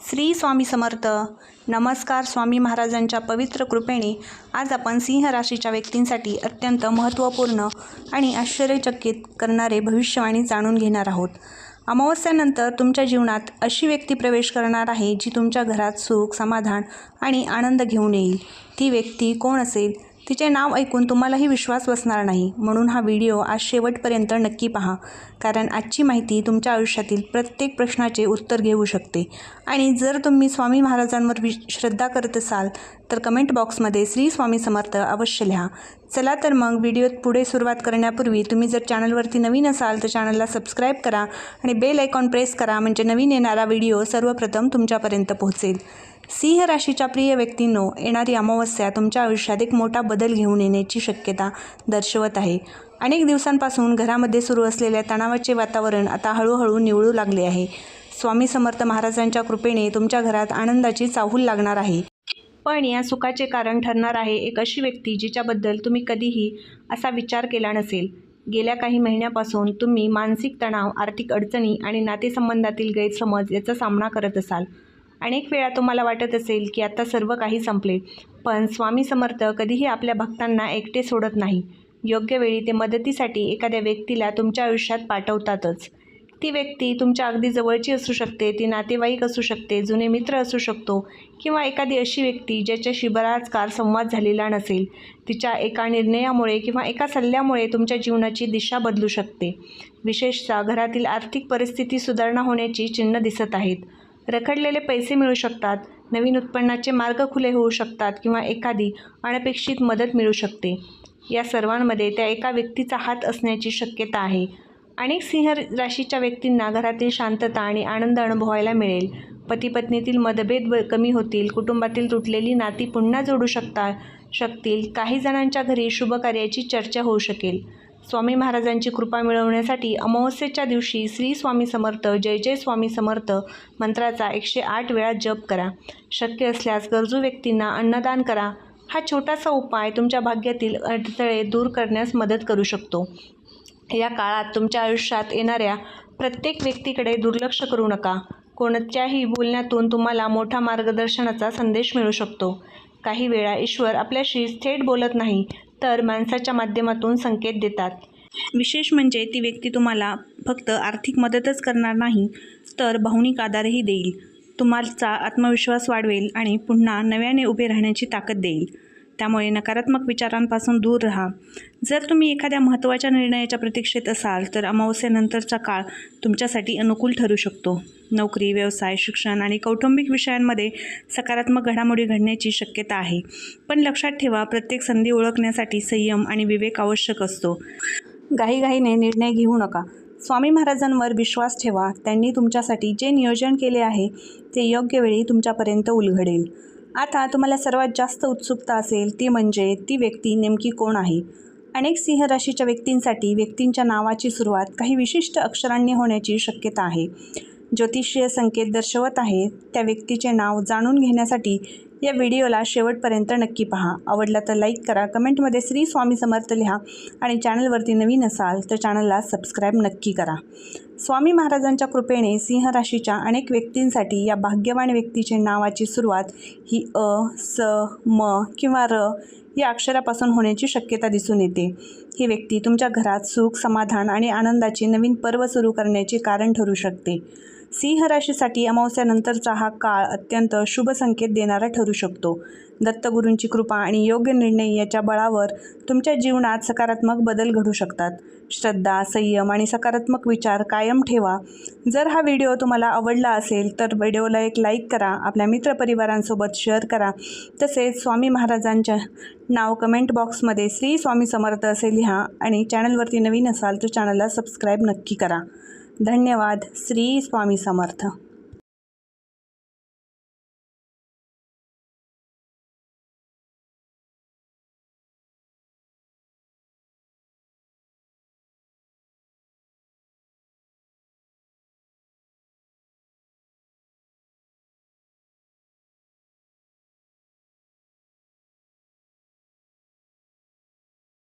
श्री स्वामी समर्थ. नमस्कार. स्वामी महाराजांच्या पवित्र कृपेने आज आपण सिंह राशीच्या व्यक्तींसाठी अत्यंत महत्त्वपूर्ण आणि आश्चर्यचकित करणारे भविष्यवाणी जाणून घेणार आहोत. अमावस्यानंतर तुमच्या जीवनात अशी व्यक्ती प्रवेश करणार आहे जी तुमच्या घरात सुख, समाधान आणि आनंद घेऊन येईल. ती व्यक्ती कोण असेल? तिचे नाव ऐकून तुम्हालाही विश्वास बसणार नाही. म्हणून हा व्हिडिओ आज शेवटपर्यंत नक्की पहा, कारण आजची माहिती तुमच्या आयुष्यातील प्रत्येक प्रश्नाचे उत्तर घेऊ शकते. आणि जर तुम्ही स्वामी महाराजांवर श्रद्धा करत असाल तर कमेंट बॉक्समध्ये श्री स्वामी समर्थ अवश्य लिहा. चला तर मग व्हिडिओत पुढे सुरुवात करण्यापूर्वी तुम्ही जर चॅनलवरती नवीन असाल तर चॅनलला सबस्क्राईब करा आणि बेल आयकॉन प्रेस करा, म्हणजे नवीन येणारा व्हिडिओ सर्वप्रथम तुमच्यापर्यंत पोहोचेल. सिंह राशीच्या प्रिय व्यक्तींनो, येणारी अमावस्या तुमच्या आयुष्यात एक मोठा बदल घेऊन येण्याची शक्यता दर्शवत आहे. अनेक दिवसांपासून घरामध्ये सुरू असलेल्या तणावाचे वातावरण आता हळूहळू निवळू लागले आहे. स्वामी समर्थ महाराजांच्या कृपेने तुमच्या घरात आनंदाची चाहूल लागणार आहे. पण या सुखाचे कारण ठरणार आहे एक अशी व्यक्ती जिच्याबद्दल तुम्ही कधीही असा विचार केला नसेल. गेल्या काही महिन्यापासून तुम्ही मानसिक तणाव, आर्थिक अडचणी आणि नातेसंबंधातील गैरसमज याचा सामना करत असाल. अनेक वेळा तुम्हाला वाटत असेल की आता सर्व काही संपले, पण स्वामी समर्थ कधीही आपल्या भक्तांना एकटे सोडत नाही. योग्य वेळी ते मदतीसाठी एखाद्या व्यक्तीला तुमच्या आयुष्यात पाठवतातच. ती व्यक्ती तुमच्या अगदी जवळची असू शकते, ती नातेवाईक असू शकते, जुने मित्र असू शकतो किंवा एखादी अशी व्यक्ती ज्याच्याशी बराच काळ संवाद झालेला नसेल. तिच्या एका निर्णयामुळे किंवा एका सल्ल्यामुळे तुमच्या जीवनाची दिशा बदलू शकते. विशेषतः घरातील आर्थिक परिस्थिती सुधारणा होण्याची चिन्ह दिसत आहेत. रखडलेले पैसे मिळू शकतात, नवीन उत्पन्नाचे मार्ग खुले होऊ शकतात किंवा एखादी अनपेक्षित मदत मिळू शकते. या सर्वांमध्ये त्या एका व्यक्तीचा हात असण्याची शक्यता आहे. अनेक सिंह राशीच्या व्यक्तींना घरातील शांतता आणि आनंद अनुभवायला मिळेल. पती-पत्नीतील मतभेद कमी होतील, कुटुंबातील तुटलेली नाती पुन्हा जोडू शकतील. काही जणांच्या घरी शुभकार्याची चर्चा होऊ शकेल. स्वामी महाराजांची कृपा मिळवण्यासाठी अमावस्येच्या दिवशी श्री स्वामी समर्थ, जय जय स्वामी समर्थ मंत्राचा 108 वेळा जप करा. शक्य असल्यास गरजू व्यक्तींना अन्नदान करा. हा छोटासा उपाय तुमच्या भाग्यातील अडथळे दूर करण्यास मदत करू शकतो. या काळात तुमच्या आयुष्यात येणाऱ्या प्रत्येक व्यक्तीकडे दुर्लक्ष करू नका. कोणत्याही बोलण्यातून तुम्हाला मोठा मार्गदर्शनाचा संदेश मिळू शकतो. काही वेळा ईश्वर आपल्याशी थेट बोलत नाही, तर माणसाच्या माध्यमातून संकेत देतात. विशेष म्हणजे ती व्यक्ती तुम्हाला फक्त आर्थिक मदतच करणार नाही, तर भावनिक आधारही देईल. तुमचा आत्मविश्वास वाढवेल आणि पुन्हा नव्याने उभे राहण्याची ताकद देईल. त्यामुळे नकारात्मक विचारांपासून दूर राहा. जर तुम्ही एखाद्या महत्त्वाच्या निर्णयाच्या प्रतीक्षेत असाल तर अमावस्येनंतरचा काळ तुमच्यासाठी अनुकूल ठरू शकतो. नोकरी, व्यवसाय, शिक्षण आणि कौटुंबिक विषयांमध्ये सकारात्मक घडामोडी घडण्याची शक्यता आहे. पण लक्षात ठेवा, प्रत्येक संधी ओळखण्यासाठी संयम आणि विवेक आवश्यक असतो. घाईघाईने निर्णय घेऊ नका. स्वामी महाराजांवर विश्वास ठेवा. त्यांनी तुमच्यासाठी जे नियोजन केले आहे ते योग्य वेळी तुमच्यापर्यंत उलगडेल. आता तुम्हाला सर्वात जास्त उत्सुकता असेल ती म्हणजे ती व्यक्ती नेमकी कोण आहे. अनेक सिंह राशीच्या व्यक्तींसाठी व्यक्तींच्या नावाची सुरुवात काही विशिष्ट अक्षरांनी होण्याची शक्यता आहे. ज्योतिषीय संकेत दर्शवत आहे. त्या व्यक्तीचे नाव जाणून घेण्यासाठी या व्हिडिओला शेवटपर्यंत नक्की पहा. आवडला तर लाईक करा, कमेंटमध्ये श्री स्वामी समर्थ लिहा आणि चॅनलवरती नवीन असाल तर चॅनलला सबस्क्राईब नक्की करा. स्वामी महाराजांच्या कृपेने सिंह राशीच्या अनेक व्यक्तींसाठी या भाग्यवान व्यक्तीचे नावाची सुरुवात ही अ, स, म किंवा र या अक्षरापासून होण्याची शक्यता दिसून येते. ही व्यक्ती तुमच्या घरात सुख, समाधान आणि आनंदाचे नवीन पर्व सुरू करण्याचे कारण ठरू शकते. सिंह राशीसाठी अमावस्यानंतरचा हा काळ अत्यंत शुभ संकेत देणारा ठरू शकतो. दत्तगुरूंची कृपा आणि योग्य निर्णय याच्या बळावर तुमच्या जीवनात सकारात्मक बदल घडू शकतात. श्रद्धा, संयम आणि सकारात्मक विचार कायम ठेवा. जर हा व्हिडिओ तुम्हाला आवडला असेल तर व्हिडिओला एक लाईक करा, आपल्या मित्रपरिवारांसोबत शेअर करा. तसेच स्वामी महाराजांच्या नाव कमेंट बॉक्समध्ये श्री स्वामी समर्थ असे लिहा आणि चॅनलवरती नवीन असाल तर चॅनलला सबस्क्राईब नक्की करा. धन्यवाद. श्री स्वामी समर्थ.